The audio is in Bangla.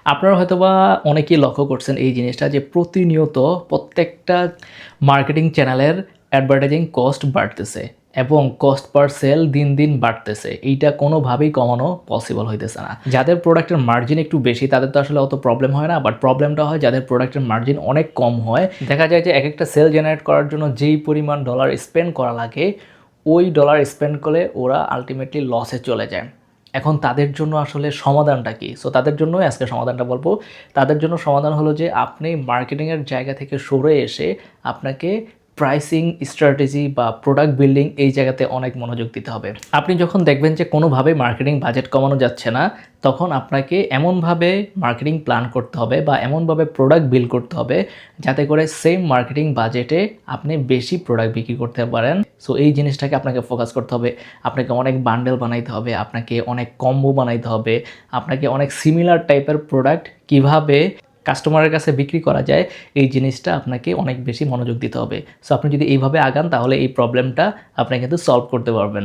আপনারা হয়তোবা অনেকেই লক্ষ্য করছেন এই জিনিসটা যে প্রতিনিয়ত প্রত্যেকটা মার্কেটিং চ্যানেলের অ্যাডভার্টাইজিং কস্ট বাড়তেছে এবং কস্ট পার সেল দিন দিন বাড়তেছে। এইটা কোনোভাবেই কমানো পসিবল হইতেছে না। যাদের প্রোডাক্টের মার্জিন একটু বেশি তাদের তো আসলে অত প্রবলেম হয় না, বাট প্রবলেমটা হয় যাদের প্রোডাক্টের মার্জিন অনেক কম হয়। দেখা যায় যে এক একটা সেল জেনারেট করার জন্য যেই পরিমাণ ডলার স্পেন্ড করা লাগে ওই ডলার স্পেন্ড করে ওরা আলটিমেটলি লসে চলে যায়। এখন তাদের জন্য আসলে সমাধানটা কী? সো তাদের জন্যই আজকে সমাধানটা বলবো। তাদের জন্য সমাধান হলো যে আপনি মার্কেটিংয়ের জায়গা থেকে সরে এসে আপনাকে প্রাইসিং স্ট্র্যাটেজি বা প্রোডাক্ট বিল্ডিং এই জায়গাতে অনেক মনোযোগ দিতে হবে। আপনি যখন দেখবেন যে কোনোভাবেই মার্কেটিং বাজেট কমানো যাচ্ছে না, তখন আপনাকে এমনভাবে মার্কেটিং প্ল্যান করতে হবে বা এমনভাবে প্রোডাক্ট বিল্ড করতে হবে যাতে করে সেম মার্কেটিং বাজেটে আপনি বেশি প্রোডাক্ট বিক্রি করতে পারেন। সো এই জিনিসটাকে আপনাকে ফোকাস করতে হবে। আপনাকে অনেক বান্ডেল বানাইতে হবে, আপনাকে অনেক কম্বো বানাইতে হবে, আপনাকে অনেক সিমিলার টাইপের প্রোডাক্ট কিভাবে কাস্টমারের কাছে বিক্রি করা যায় এই জিনিসটা আপনাকে অনেক বেশি মনোযোগ দিতে হবে। সো আপনি যদি এইভাবে আগান তাহলে এই প্রবলেমটা আপনি কিন্তু সলভ করতে পারবেন।